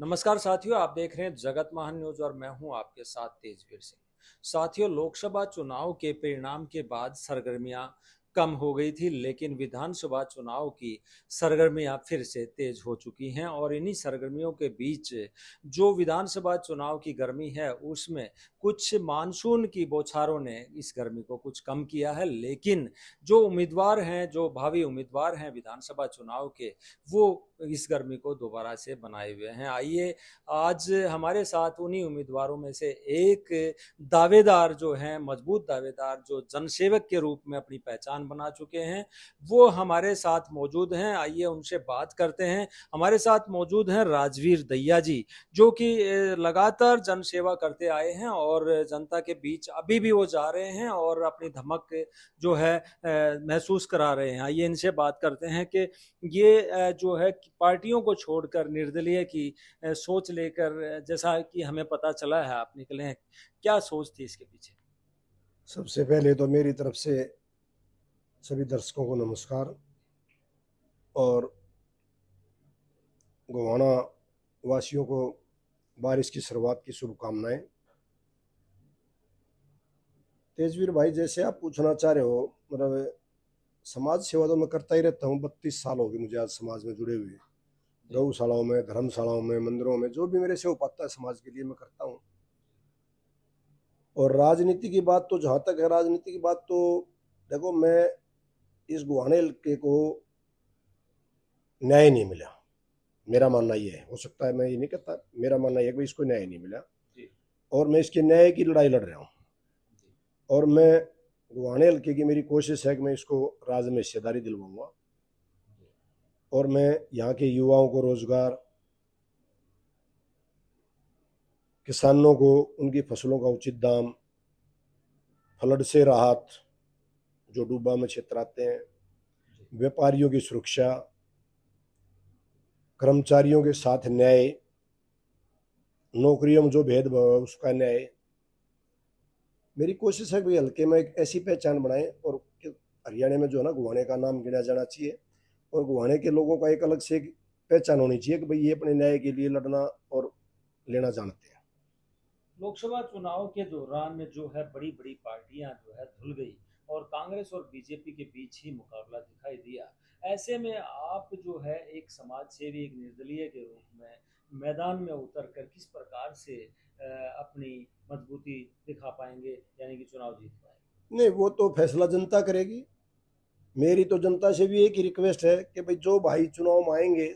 नमस्कार साथियों, आप देख रहे हैं जगत महान न्यूज और मैं हूं आपके साथ तेजवीर सिंह। साथियों, लोकसभा चुनाव के परिणाम के बाद सरगर्मियां कम हो गई थी, लेकिन विधानसभा चुनाव की सरगर्मियां फिर से तेज हो चुकी हैं और इन्हीं सरगर्मियों के बीच जो विधानसभा चुनाव की गर्मी है उसमें कुछ मानसून की बौछारों ने इस गर्मी को कुछ कम किया है। लेकिन जो उम्मीदवार हैं, जो भावी उम्मीदवार हैं विधानसभा चुनाव के, वो इस गर्मी को दोबारा से बनाए हुए हैं। आइए, आज हमारे साथ उन्हीं उम्मीदवारों में से एक दावेदार जो हैं, मजबूत दावेदार जो जनसेवक के रूप में अपनी पहचान बना चुके हैं, वो हमारे साथ मौजूद हैं। आइए उनसे बात करते हैं। हमारे साथ मौजूद हैं राजवीर दहिया जी, जो कि लगातार जनसेवा करते आए हैं और जनता के बीच अभी भी वो जा रहे हैं और अपनी धमक जो है महसूस करा रहे हैं। आइए इनसे बात करते हैं कि ये जो है पार्टियों को छोड़कर निर्दलीय की सोच लेकर, जैसा कि हमें पता चला है आप निकले हैं, क्या सोच थी इसके पीछे? सबसे पहले तो मेरी तरफ से सभी दर्शकों को नमस्कार और गोवाना वासियों को बारिश की शुरुआत की शुभकामनाएं। तेजवीर भाई, जैसे आप पूछना चाह रहे हो, मतलब समाज सेवा तो मैं करता ही रहता हूँ। 32 साल हो गए मुझे आज समाज में जुड़े हुए। गौशालाओं में, धर्मशालाओं में, मंदिरों में, जो भी मेरे से हो पाता है समाज के लिए मैं करता हूँ। और राजनीति की बात तो जहाँ तक है, राजनीति की बात तो देखो, मैं इस गुहाने इलाके को न्याय नहीं मिला, मेरा मानना ये है। हो सकता है, मैं ये नहीं कहता, मेरा मानना ये है कि इसको न्याय नहीं मिला और मैं इसके न्याय की लड़ाई लड़ रहा हूँ। और मैं गुहाने हल्के की मेरी कोशिश है कि मैं इसको राज में हिस्सेदारी दिलवाऊंगा और मैं यहाँ के युवाओं को रोजगार, किसानों को उनकी फसलों का उचित दाम, फ्लड से राहत जो डूबा में क्षेत्र आते हैं, व्यापारियों की सुरक्षा, कर्मचारियों के साथ न्याय, नौकरियों में जो भेदभाव है उसका न्याय। मेरी कोशिश है कि हल्के में एक ऐसी पहचान बनाए और हरियाणा में जो है ना, गुहाने का नाम गिना जाना चाहिए और गुहाने के लोगों का एक अलग से एक पहचान होनी चाहिए कि भाई ये अपने न्याय के लिए लड़ना और लेना जानते हैं। लोकसभा चुनाव के दौरान जो है बड़ी बड़ी पार्टियां जो है धुल गई और कांग्रेस और बीजेपी के बीच ही मुकाबला दिखाई दिया। ऐसे में आप जो है एक समाज सेवी, एक निर्दलीय के रूप में मैदान में उतर कर किस प्रकार से अपनी मजबूती दिखा पाएंगे, यानी कि चुनाव जीत पाएंगे? नहीं, वो तो फैसला जनता करेगी। मेरी तो जनता से भी एक ही रिक्वेस्ट है कि भाई जो भाई चुनाव में आएंगे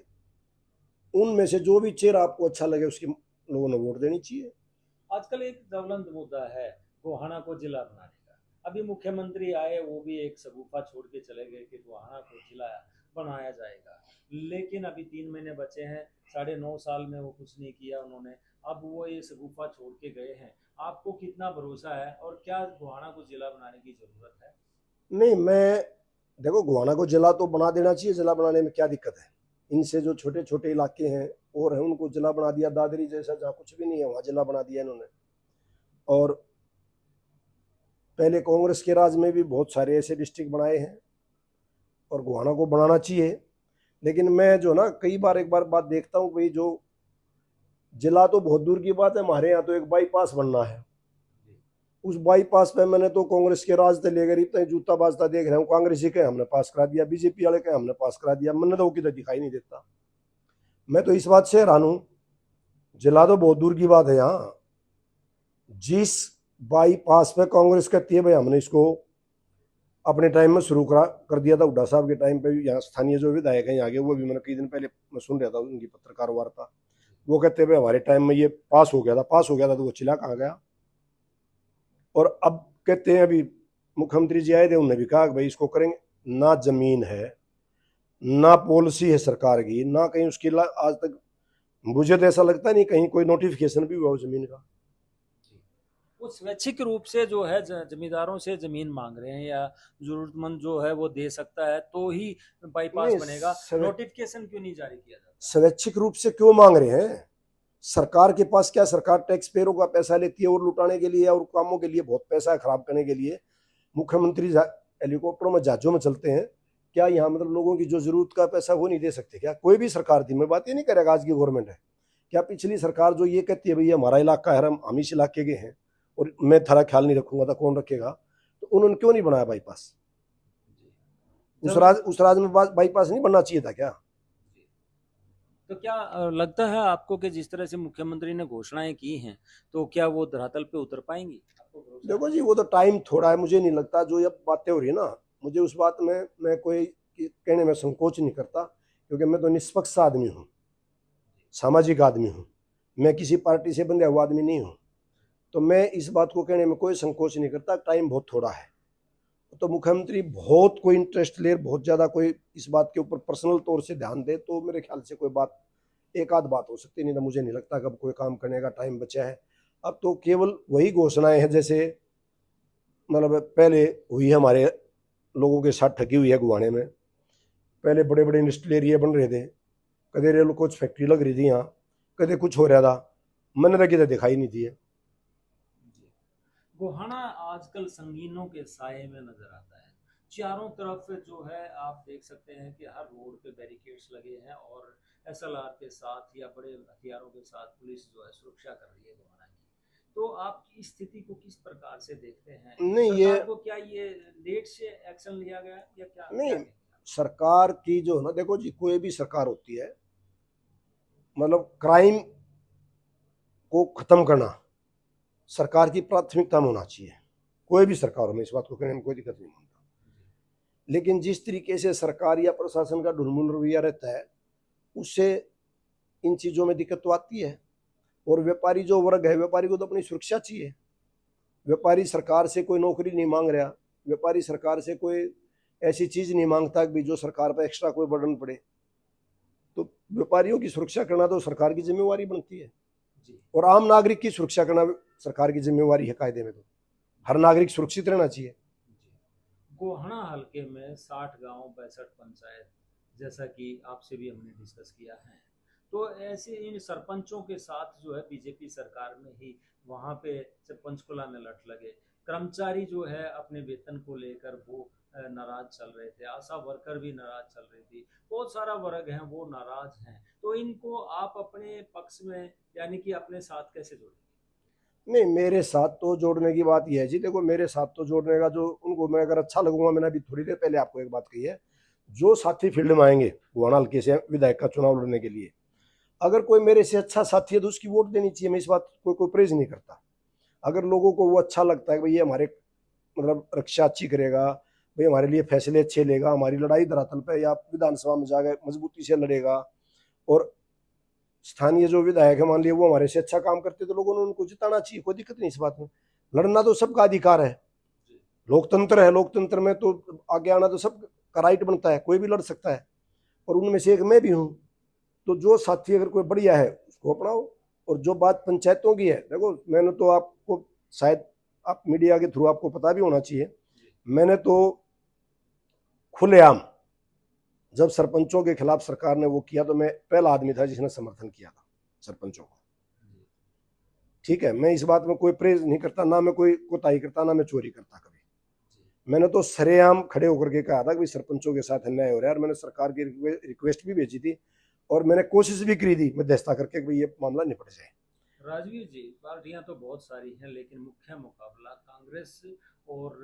उनमें से जो भी चेहरा आपको अच्छा लगे उसकी लोगों ने वोट देनी चाहिए। आजकल एक ज्वलंत मुद्दा है गोहाना को जिला बनाने का। अभी मुख्यमंत्री आए, वो भी एक शगुफा छोड़ के चले गए कि गोहाना को जिला बनाया जाएगा, लेकिन अभी 3 महीने बचे हैं। 9.5 साल में वो कुछ नहीं किया उन्होंने। अब वो ये शगुफा छोड़ के गए हैं। आपको कितना भरोसा है और क्या गोहाना को जिला बनाने की जरूरत है? नहीं, मैं देखो, गोहाना को जिला तो बना देना चाहिए। जिला बनाने में क्या दिक्कत है? इनसे जो छोटे छोटे इलाके हैं और हैं उनको जिला बना दिया। दादरी जैसा जहाँ कुछ भी नहीं है वहाँ जिला बना दिया इन्होंने। और पहले कांग्रेस के राज में भी बहुत सारे ऐसे डिस्ट्रिक्ट बनाए हैं और गोहाना को बनाना चाहिए। लेकिन मैं जो ना कई बार एक बार बात देखता हूँ, भाई जो जिला तो बहुत दूर की बात है, हमारे यहाँ तो एक बाईपास बनना है। उस बाईपास पे मैंने तो कांग्रेस के राज से लेकर इतना जूता बाजता देख रहा हूँ। कांग्रेस के हमने पास करा दिया, बीजेपी वाले के हमने पास करा दिया, मैंने तो किधर दिखाई नहीं देता। मैं तो इस बात से हैरान हूँ, जिला तो बहुत दूर की बात है। यहाँ जिस बाईपास पे कांग्रेस कहती है भाई हमने इसको अपने टाइम में शुरू कर दिया था, हुड्डा साहब के टाइम पे भी। यहाँ स्थानीय जो विधायक हैं यहाँ के, वो भी मैंने कई दिन पहले मैं सुन रहा था उनकी पत्रकार वार्ता। वो कहते भाई हमारे टाइम में ये पास हो गया था। पास हो गया था तो वो चिला कहाँ गया? और अब कहते हैं, अभी मुख्यमंत्री जी आए थे, उन्होंने भी कहा कि भाई इसको करेंगे। ना जमीन है, ना पॉलिसी है सरकार की, ना कहीं उसकी आज तक मुझे तो ऐसा लगता नहीं कहीं कोई नोटिफिकेशन भी हुआ उस जमीन का। वो स्वैच्छिक रूप से जो है जमींदारों से जमीन मांग रहे हैं, या जरूरतमंद जो है वो दे सकता है तो ही बाईपास नहीं, बनेगा। नोटिफिकेशन क्यों नहीं जारी किया जाता? स्वैच्छिक रूप से क्यों मांग रहे हैं? सरकार के पास क्या, सरकार टैक्स पेयरों का पैसा लेती है और लुटाने के लिए और कामों के लिए बहुत पैसा है खराब करने के लिए। मुख्यमंत्री हेलीकॉप्टरों में, जहाजों में चलते हैं। क्या यहाँ मतलब लोगों की जो जरूरत का पैसा वो नहीं दे सकते क्या? कोई भी सरकार थी, मैं बात ये नहीं करेगा आज की गवर्नमेंट है क्या पिछली सरकार जो ये कहती है भाई हमारा इलाका है, हम इस इलाके के हैं और मैं थारा ख्याल नहीं रखूंगा तो कौन रखेगा, तो उन्होंने क्यों नहीं बनाया बाईपास? उस राज्य में बाईपास नहीं बनना चाहिए था क्या? तो क्या लगता है आपको कि जिस तरह से मुख्यमंत्री ने घोषणाएं की हैं तो क्या वो धरातल पे उतर पाएंगी? आपको भरोसा देखो है? जी, वो तो टाइम थोड़ा है, मुझे नहीं लगता। जो ये बातें हो रही है ना, मुझे उस बात में मैं कोई कहने में संकोच नहीं करता, क्योंकि मैं तो निष्पक्ष आदमी हूँ, सामाजिक आदमी हूँ, मैं किसी पार्टी से बंधा हुआ आदमी नहीं हूँ। तो मैं इस बात को कहने में कोई संकोच नहीं करता। टाइम बहुत थोड़ा है, तो मुख्यमंत्री बहुत कोई इंटरेस्ट ले, बहुत ज़्यादा कोई इस बात के ऊपर पर्सनल तौर से ध्यान दे तो मेरे ख्याल से कोई बात, एक आध बात हो सकती, नहीं तो मुझे नहीं लगता कब कोई काम करने का टाइम बचा है। अब तो केवल वही घोषणाएं हैं, जैसे मतलब पहले हुई है हमारे लोगों के साथ ठगी हुई है गुवाने में। पहले बड़े बड़े इंडस्ट्रियल एरिया बन रहे थे, कदे रेल कोच फैक्ट्री लग रही थी यहाँ, कदे कुछ हो रहा था, मनरेगा तो दिखाई नहीं थी। गोहाना आजकल संगीनों के साए में नजर आता है। चारों तरफ जो है आप देख सकते हैं कि हर रोड पे बैरिकेड्स लगे हैं और एसएलआर के साथ या बड़े हथियारों के साथ पुलिस जो है सुरक्षा कर रही है गोहाना की। तो आप इस स्थिति को किस प्रकार से देखते हैं? नहीं, ये सरकार को क्या ये लेट से एक्शन लिया गया है या क्या नहीं, क्या कहेंगे आप? सरकार की जो है ना, देखो जी, कोई भी सरकार होती है, मतलब क्राइम को खत्म करना सरकार की प्राथमिकता में होना चाहिए। कोई भी सरकार हो, मैं इस बात को कहने में कोई दिक्कत नहीं मानता। लेकिन जिस तरीके से सरकार या प्रशासन का ढुलमुल रवैया रहता है, उससे इन चीज़ों में दिक्कत तो आती है। और व्यापारी जो वर्ग है, व्यापारी को तो अपनी सुरक्षा चाहिए। व्यापारी सरकार से कोई नौकरी नहीं मांग रहा, व्यापारी सरकार से कोई ऐसी चीज़ नहीं मांगता कि जो सरकार पर एक्स्ट्रा कोई बर्डन पड़े। तो व्यापारियों की सुरक्षा करना तो सरकार की जिम्मेवारी बनती है, और आम नागरिक की सुरक्षा करना सरकार की जिम्मेवारी है। कायदे में तो हर नागरिक सुरक्षित रहना चाहिए। गोहाना हलके में 60 गांव 62 पंचायत, जैसा कि आपसे भी हमने डिस्कस किया है। तो ऐसे इन सरपंचों के साथ जो है बीजेपी सरकार में ही वहां पे से पंचकुला में लट लगे। कर्मचारी जो है अपने वेतन को लेकर वो नाराज चल रहे थे, आशा वर्कर भी नाराज चल रही थी, बहुत सारा वर्ग है वो नाराज हैं। तो इनको आप अपने पक्ष में यानी कि अपने साथ कैसे जोड़ेंगे? नहीं, मेरे साथ तो जोड़ने की बात यह है जी, देखो मेरे साथ तो जोड़ने का जो उनको मैं अगर अच्छा लगूंगा, मैंने अभी थोड़ी देर पहले आपको एक बात कही है, जो साथी फील्ड में आएंगे गोहाना हल्के से विधायक का चुनाव लड़ने के लिए, अगर कोई मेरे से अच्छा साथी है तो उसकी वोट देनी चाहिए। मैं इस बात को कोई प्रेज नहीं करता। अगर लोगों को वो अच्छा लगता है कि भाई ये हमारे मतलब रक्षा अच्छी करेगा, भाई हमारे लिए फैसले अच्छे लेगा, हमारी लड़ाई धरातल पे या विधानसभा में जाकर मजबूती से लड़ेगा, और स्थानीय जो विधायक है मान लिया वो हमारे से अच्छा काम करते, तो लोगों ने उनको जिताना चाहिए। कोई दिक्कत नहीं इस बात में। लड़ना तो सबका अधिकार है, लोकतंत्र है, लोकतंत्र में तो आगे आना तो सब का राइट बनता है, कोई भी लड़ सकता है, और उनमें से एक मैं भी हूँ। तो जो साथी अगर कोई बढ़िया है उसको अपनाओ। और जो बात पंचायतों की है, देखो मैंने तो आपको शायद आप मीडिया के थ्रू आपको पता भी होना चाहिए, मैंने तो खुलेआम जब सरपंचों के खिलाफ सरकार ने वो किया तो मैं पहला आदमी था जिसने समर्थन किया था सरपंचों को। ठीक है, मैं इस बात में कोई प्रेज नहीं करता, ना मैं कोई कोताही करता, ना मैं चोरी करता कभी। मैंने तो सरेआम खड़े होकर के कहा था कि सरपंचों के साथ अन्याय हो रहा है, और मैंने सरकार की रिक्वेस्ट भी भेजी थी, और मैंने कोशिश भी करी थी मध्यस्थता करके कि ये मामला निपट जाए। राजवीर जी, पार्टियां तो बहुत सारी हैं लेकिन मुख्य मुकाबला कांग्रेस और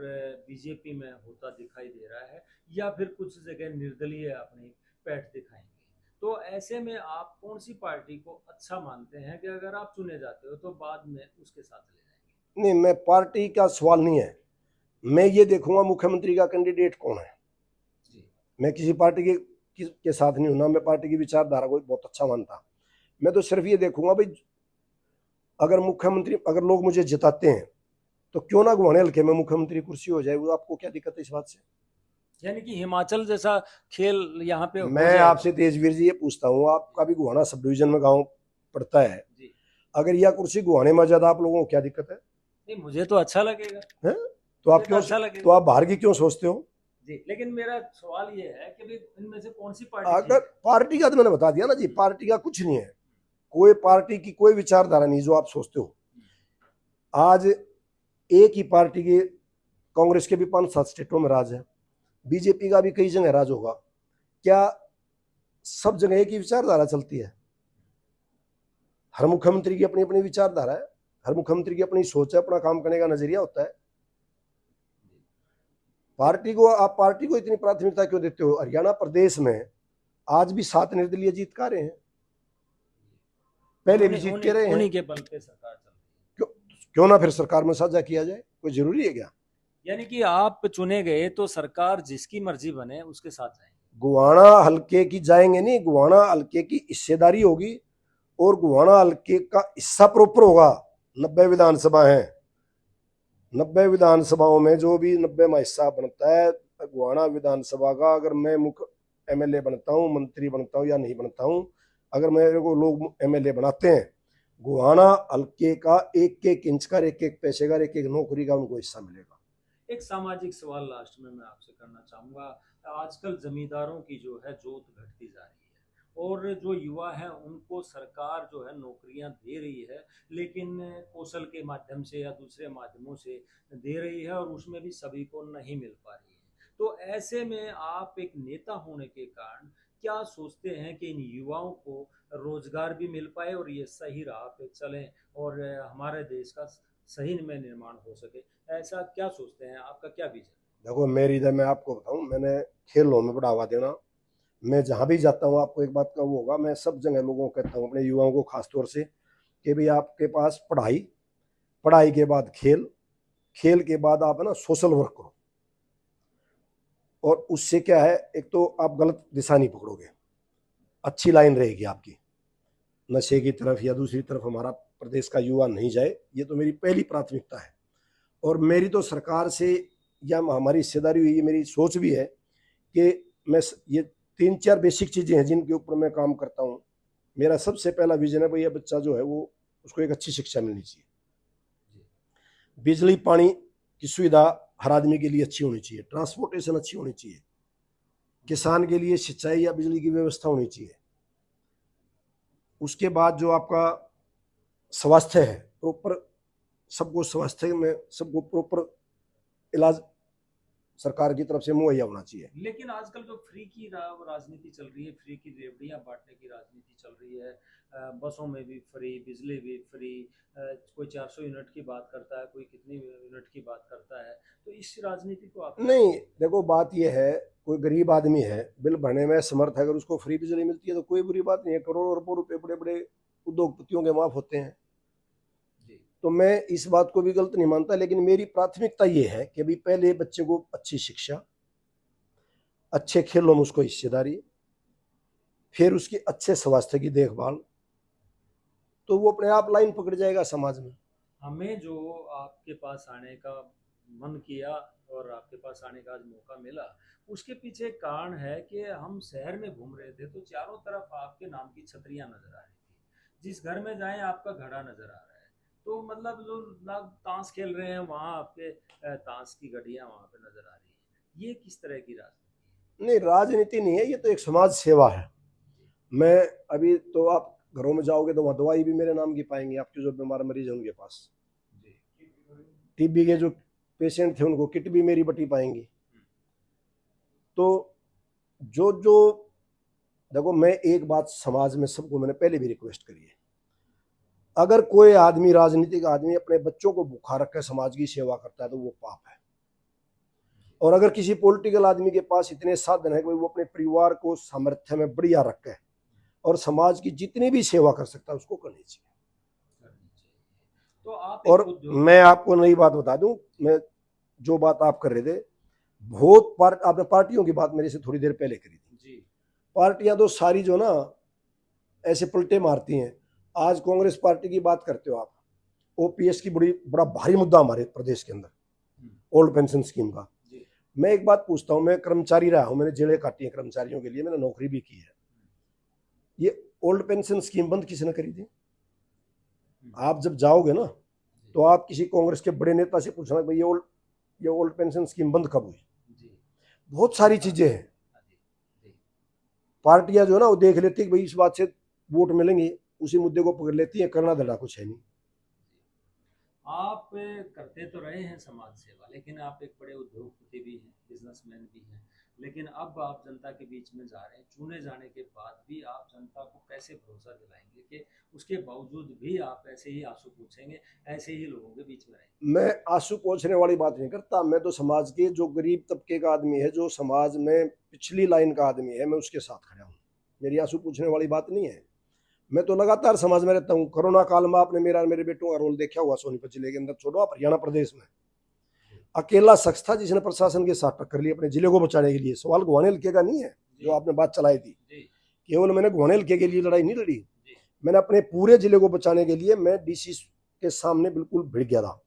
बीजेपी में होता दिखाई दे रहा है, या फिर कुछ जगह निर्दलीय अपनी पैठ दिखाएंगे। तो ऐसे में आप कौन सी पार्टी को अच्छा मानते हैं कि अगर आप चुने जाते हो तो बाद में उसके साथ ले जाएंगे? नहीं, मैं पार्टी का सवाल नहीं है, मैं ये देखूंगा मुख्यमंत्री का कैंडिडेट कौन है। जी। मैं किसी पार्टी के साथ नहीं हूं ना, मैं पार्टी की विचारधारा को बहुत अच्छा मानता। मैं तो सिर्फ ये देखूंगा भाई, अगर मुख्यमंत्री, अगर लोग मुझे जिताते हैं तो क्यों ना गोहाना हल्के में मुख्यमंत्री कुर्सी हो जाए, वो आपको क्या दिक्कत है इस बात से? यानी कि हिमाचल जैसा खेल यहाँ पे हो मैं जाएगा। आपसे तेजवीर जी ये पूछता हूँ, आपका भी गोहाना सब डिवीजन में गाँव पड़ता है, जी। अगर यह कुर्सी गोहाने में ज्यादा, आप लोगों को क्या दिक्कत है? नहीं, मुझे तो अच्छा लगेगा। हैं? तो आप मुझे तो क्यों, अच्छा तो लगेगा आप बाहर की क्यों सोचते हो? जी। लेकिन मेरा सवाल ये है कि भाई इनमें से कौन सी पार्टी अगर ठीक है? पार्टी का तो मैंने बता दिया ना जी, पार्टी का कुछ नहीं है, कोई पार्टी की कोई विचारधारा नहीं जो आप सोचते हो। आज एक ही पार्टी के, कांग्रेस के भी 5-7 स्टेटों में राज है, बीजेपी का भी कई जगह राज होगा, क्या सब जगह एक ही विचारधारा चलती है? हर मुख्यमंत्री की अपनी अपनी विचारधारा है, हर मुख्यमंत्री की अपनी सोच है, अपना काम करने का नजरिया होता है। आप पार्टी को इतनी प्राथमिकता क्यों देते हो? हरियाणा प्रदेश में आज भी 7 निर्दलीय जीत का रहे हैं, पहले भी उन्हीं जीत के उन्हीं रहे हैं। उन्हीं के बल पे सरकार चल रही क्यों क्यों ना फिर सरकार में साझा किया जाए, कोई जरूरी है क्या? है। यानी कि आप चुने गए तो सरकार जिसकी मर्जी बने उसके साथ जाएंगे। गुवाना हल्के की जाएंगे नहीं, गुवाना हल्के की हिस्सेदारी होगी और गुवाना हल्के का हिस्सा प्रॉपर होगा। 90 विधानसभा है, 90 विधानसभाओं में जो भी 90 में हिस्सा बनता है गुवाना विधानसभा का, अगर मैं मुख्य एमएलए बनता हूँ, मंत्री बनता हूँ या नहीं बनता हूँ, अगर मेरे को लोग एमएलए बनाते हैं, गुवाना हल्के का एक एक इंच का, एक एक पैसे का, एक एक नौकरी का उनको हिस्सा मिलेगा। एक सामाजिक सवाल लास्ट में मैं आपसे करना चाहूंगा। आजकल जमींदारों की जो है जोत घटती जा रही है और जो युवा है उनको सरकार जो है नौकरियां दे रही है, लेकिन कौशल के माध्यम से या दूसरे माध्यमों से दे रही है और उसमें भी सभी को नहीं मिल पा रही है। तो ऐसे में आप एक नेता होने के कारण क्या सोचते हैं कि इन युवाओं को रोजगार भी मिल पाए और ये सही राह पे चलें और हमारे देश का सही में निर्माण हो सके? ऐसा क्या सोचते हैं, आपका क्या विजन? देखो मेरी इधर मैं आपको बताऊं, मैंने खेलों में बढ़ावा देना, मैं जहां भी जाता हूं आपको एक बात का वो होगा, मैं सब जगह लोगों को कहता हूं, अपने युवाओं को खासतौर से, कि भाई आपके पास पढ़ाई, पढ़ाई के बाद खेल, खेल के बाद आप है ना सोशल वर्क करो। और उससे क्या है, एक तो आप गलत दिशा नहीं पकड़ोगे, अच्छी लाइन रहेगी आपकी, नशे की तरफ या दूसरी तरफ हमारा प्रदेश का युवा नहीं जाए, ये तो मेरी पहली प्राथमिकता है। और मेरी तो सरकार से या हमारी हिस्सेदारी हुई, ये मेरी सोच भी है कि मैं ये 3-4 बेसिक चीज़ें हैं जिनके ऊपर मैं काम करता हूँ। मेरा सबसे पहला विजन है भाई, ये बच्चा जो है वो उसको एक अच्छी शिक्षा मिलनी चाहिए, बिजली पानी की सुविधा हर आदमी के लिए अच्छी होनी चाहिए, ट्रांसपोर्टेशन अच्छी होनी चाहिए, किसान के लिए सिंचाई या बिजली की व्यवस्था होनी चाहिए। उसके बाद जो आपका स्वास्थ्य है प्रॉपर, सबको स्वास्थ्य में सबको प्रॉपर इलाज सरकार की तरफ से मुहैया होना चाहिए। लेकिन आजकल जो फ्री की राजनीति चल रही है, फ्री की रेवड़ियां बांटने की राजनीति चल रही है, बसों में भी फ्री, बिजली भी फ्री, कोई 400 यूनिट की बात करता है, कोई कितनी यूनिट की बात करता है। तो इस राजनीति को आप क्या नहीं, कहेंगे? देखो बात यह है, कोई गरीब आदमी है, बिल भरने में समर्थ है, अगर उसको फ्री बिजली मिलती है तो कोई बुरी बात नहीं है, करोड़ों अरबों रुपए बड़े बड़े उद्योगपतियों के माफ होते हैं। जी। तो मैं इस बात को भी गलत नहीं मानता, लेकिन मेरी प्राथमिकता ये है कि अभी पहले बच्चे को अच्छी शिक्षा, अच्छे खेलों में उसको हिस्सेदारी, फिर उसकी अच्छे स्वास्थ्य की देखभाल, तो वो अपने आप लाइन पकड़ जाएगा समाज में। हमें जो आपके पास आने का मन किया और आपके पास आने का आज मौका मिला, उसके पीछे एक कारण है कि हम शहर में घूम रहे थे तो चारों तरफ आपके नाम की छतरियां नजर आ रही थी, जिस घर में जाएं आपका घड़ा नजर आ रहा है। तो मतलब जो लोग ताश खेल रहे हैं वहां आपके ताश की घड़ियां वहां पे नजर आ रही है। ये किस तरह की राजनीति नहीं, राजनीति नहीं है, ये तो एक समाज सेवा है। मैं अभी तो आप घरों में जाओगे तो वहाँ दवाई भी मेरे नाम की पाएंगे, आपके जो बीमार मरीज हैं उनके पास, है? जी। टीबी के जो पेशेंट थे उनको किट भी मेरी बटी पाएंगी। तो जो जो देखो, मैं एक बात समाज में सबको मैंने पहले भी रिक्वेस्ट करी है, अगर कोई आदमी, राजनीतिक आदमी अपने बच्चों को भूखा रख कर समाज की सेवा करता है तो वो पाप है। और अगर किसी पॉलिटिकल आदमी के पास इतने साधन है कि वो अपने परिवार को सामर्थ्य में बढ़िया रखे और समाज की जितनी भी सेवा कर सकता है उसको करनी चाहिए। करनी चाहिए। तो आप एक और उद्योग। मैं आपको नई बात बता दूं, मैं जो बात आप कर रहे थे, बहुत आपने पार्टियों की बात मेरे से थोड़ी देर पहले करी थी। जी। पार्टियां तो सारी जो ना ऐसे पलटे मारती हैं। आज कांग्रेस पार्टी की बात करते हो आप, ओपीएस की बड़ा भारी मुद्दा हमारे प्रदेश के अंदर, ओल्ड पेंशन स्कीम का। जी। मैं एक बात पूछता हूं, मैं कर्मचारी रहा हूं, मैंने जेलें काटी हैं कर्मचारियों के लिए, मैंने नौकरी भी की है। ये ओल्ड पेंशन स्कीम बंद किसने करी थी? आप जब जाओगे ना तो आप किसी कांग्रेस के बड़े नेता से पूछना भाई ये ओल्ड पेंशन स्कीम बंद कब हुई? जी। बहुत सारी चीजें हैं। जी। पार्टियां जो है ना वो देख लेती है कि भाई इस बात से वोट मिलेंगे, उसी मुद्दे को पकड़ लेती है, करना धड़ा कुछ है नहीं। आप करते तो रहे हैं समाज सेवा, लेकिन आप एक बड़े उद्योगपति भी हैं, बिजनेसमैन भी हैं। लेकिन अब आप जनता के बीच में जा रहे हैं, चुने जाने के बाद भी आप जनता को कैसे भरोसा दिलाएंगे कि उसके बावजूद भी आप ऐसे ही आंसू पूछेंगे, ऐसे ही लोगों के बीच में रहेंगे? मैं आंसू पोंछने वाली बात नहीं करता, मैं तो समाज के जो गरीब तबके का आदमी है, जो समाज में पिछली लाइन का आदमी है, मैं उसके साथ खड़ा हूँ। मेरी आंसू पूछने वाली बात नहीं है। मैं तो लगातार समाज में रहता हूँ। कोरोना काल में आपने मेरे बेटों का रोल देखा हुआ, सोनीपत जिले के अंदर, छोड़ो आप हरियाणा प्रदेश में अकेला शख्स था जिसने प्रशासन के साथ टक्कर ली अपने जिले को बचाने के लिए। सवाल घुवाने हल्के का नहीं है जो आपने बात चलाई थी, केवल मैंने घुवाने हल्के के लिए लड़ाई नहीं लड़ी, मैंने अपने पूरे जिले को बचाने के लिए मैं डीसी के सामने बिल्कुल भिड़ गया था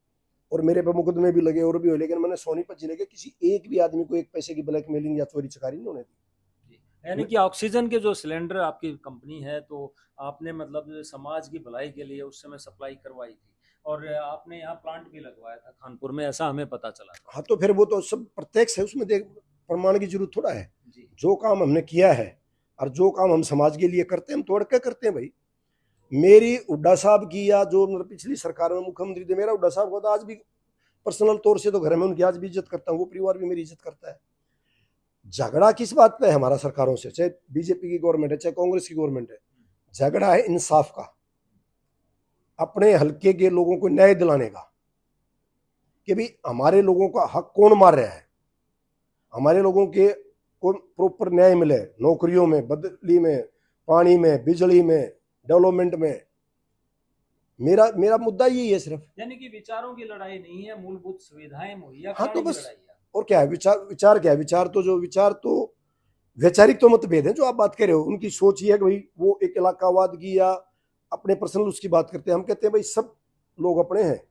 और मेरे पे मुकदमे भी लगे और भी हुए, लेकिन मैंने सोनीपत जिले के किसी एक भी आदमी को एक पैसे की ब्लैकमेलिंग या चोरी चकारी नहीं होने दी। यानी कि ऑक्सीजन के जो सिलेंडर आपकी कंपनी है, तो आपने मतलब समाज की भलाई के लिए उस समय सप्लाई करवाई थी और आपने यहाँ प्लांट भी लगवाया था कानपुर में, ऐसा हमें पता चला था। हाँ, तो फिर वो तो सब प्रत्यक्ष है, उसमें देख प्रमाण की जरूरत थोड़ा है। जी। जो काम हमने किया है और जो काम हम समाज के लिए करते हैं, हम तोड़ के करते हैं भाई। मेरी हुड्डा साहब की या जो मतलब पिछली सरकार में मुख्यमंत्री थे, मेरा हुड्डा साहब को तो आज भी पर्सनल तौर से तो घर में उनकी आज भी इज्जत करता हूँ, वो परिवार भी मेरी इज्जत करता है। झगड़ा किस बात पे है हमारा सरकारों से, चाहे बीजेपी की गवर्नमेंट है चाहे कांग्रेस की गवर्नमेंट है, झगड़ा है इंसाफ का, अपने हल्के के लोगों को न्याय दिलाने का कि भाई हमारे लोगों का हक कौन मार रहा है, हमारे लोगों के को प्रॉपर न्याय मिले, नौकरियों में, बदली में, पानी में, बिजली में, डेवलपमेंट में। मेरा मेरा मुद्दा यही है सिर्फ। यानी कि विचारों की लड़ाई नहीं है, मूलभूत सुविधाएं मुहैया हाँ, तो कराने की बस लड़ाई है। और क्या है, विचार क्या है, विचार तो वैचारिक तो मतभेद है जो आप बात कर रहे हो। उनकी सोच ये है कि भाई वो एक इलाकावाद की या अपने पर्सनल उसकी बात करते हैं, हम कहते हैं भाई सब लोग अपने हैं।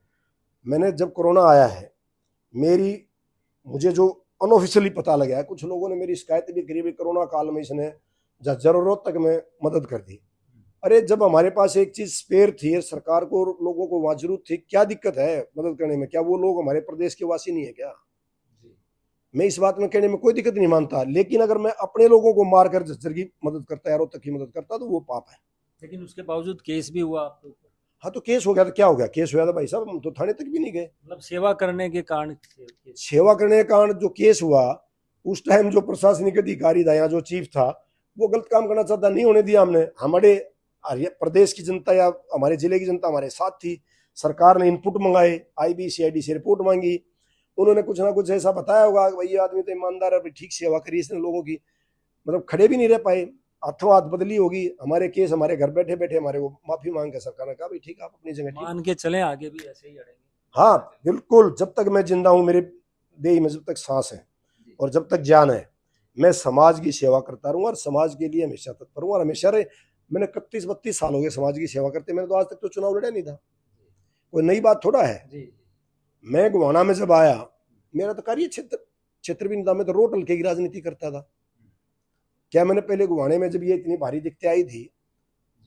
मैंने जब कोरोना आया है, मुझे जो अनऑफिशियली पता लगा है, कुछ लोगों ने मेरी शिकायत भी करी, भाई कोरोना काल में इसने जरूरत तक में मदद कर दी। अरे जब हमारे पास एक चीज स्पेयर थी, सरकार को लोगों को वहां जरूरत थी, क्या दिक्कत है मदद करने में? क्या वो लोग हमारे प्रदेश के वासी नहीं है क्या? मैं इस बात में कहने में कोई दिक्कत नहीं मानता, लेकिन अगर मैं अपने लोगों को मारकर झज्जर की मदद करता, यारों तक की मदद करता, तो वो पाप है। लेकिन उसके बावजूद केस भी हुआ आपके ऊपर। हाँ, तो केस हो गया तो क्या हो गया? केस हो गया था भाई साहब, हम तो थाने तक भी नहीं गए। मतलब सेवा करने के कारण सेवा करने के कारण जो केस हुआ, उस टाइम जो प्रशासनिक अधिकारी था या जो चीफ था, वो गलत काम करना चाहता, नहीं होने दिया हमने। हमारे प्रदेश की जनता या हमारे जिले की जनता हमारे साथ थी। सरकार ने इनपुट मंगाए, IB CID से रिपोर्ट मांगी, उन्होंने कुछ ना कुछ ऐसा बताया होगा भाई ये आदमी तो ईमानदार है, ठीक सेवा करी इसने लोगों की, मतलब खड़े भी नहीं रह पाए, हाथों हाथ बदली होगी। हमारे केस हमारे घर बैठे बैठे हमारे वो माफी मांग के सरकार ने कहा भाई ठीक, आप अपनी जगह ठीक। मान के चले आगे भी ऐसे ही अड़ेंगे। हाँ बिल्कुल, जब तक मैं जिंदा हूँ, मेरे देह में जब तक सांस है और जब तक जान है, मैं समाज की सेवा करता रहूंगा और समाज के लिए हमेशा तत्पर हूँ। और हमेशा रहे, मैंने 31-32 साल हो गए समाज की सेवा करते। मैंने तो आज तक तो चुनाव लड़ा नहीं था, कोई नई बात थोड़ा है। मैं गोवाना में जब आया, मेरा तो कार्य क्षेत्र भी नहीं था, मैं तो रोड हल्के की राजनीति करता था। क्या मैंने पहले गोवाने में जब ये इतनी भारी दिक्कतें आई थी,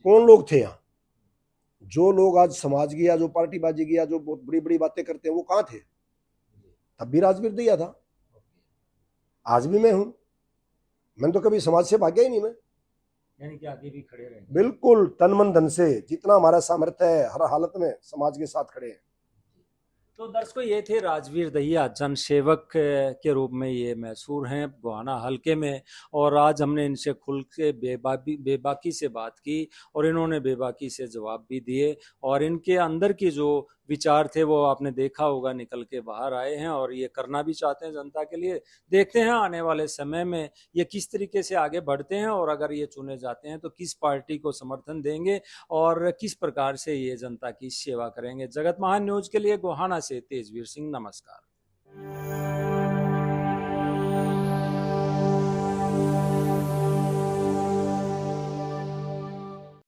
कौन लोग थे यहाँ? जो लोग आज समाज की या जो पार्टीबाजी की या जो बहुत बड़ी बड़ी बातें करते हैं, वो कहाँ थे? तब भी राजवीर दिया था, आज भी मैं हूं। मैंने तो कभी समाज से भाग्या ही नहीं। मैं यानी कि आगे भी खड़े रहेंगे। बिल्कुल तन मन धन से, जितना हमारा सामर्थ्य है, हर हालत में समाज के साथ खड़े हैं। तो दर्शकों, ये थे राजवीर दहिया, जनसेवक के रूप में ये मशहूर हैं गोहाना हलके में। और आज हमने इनसे खुल के बेबाकी से बात की और इन्होंने बेबाकी से जवाब भी दिए। और इनके अंदर की जो विचार थे वो आपने देखा होगा, निकल के बाहर आए हैं और ये करना भी चाहते हैं जनता के लिए। देखते हैं आने वाले समय में ये किस तरीके से आगे बढ़ते हैं और अगर ये चुने जाते हैं तो किस पार्टी को समर्थन देंगे और किस प्रकार से ये जनता की सेवा करेंगे। जगत महान न्यूज के लिए गोहाना से तेजवीर सिंह, नमस्कार।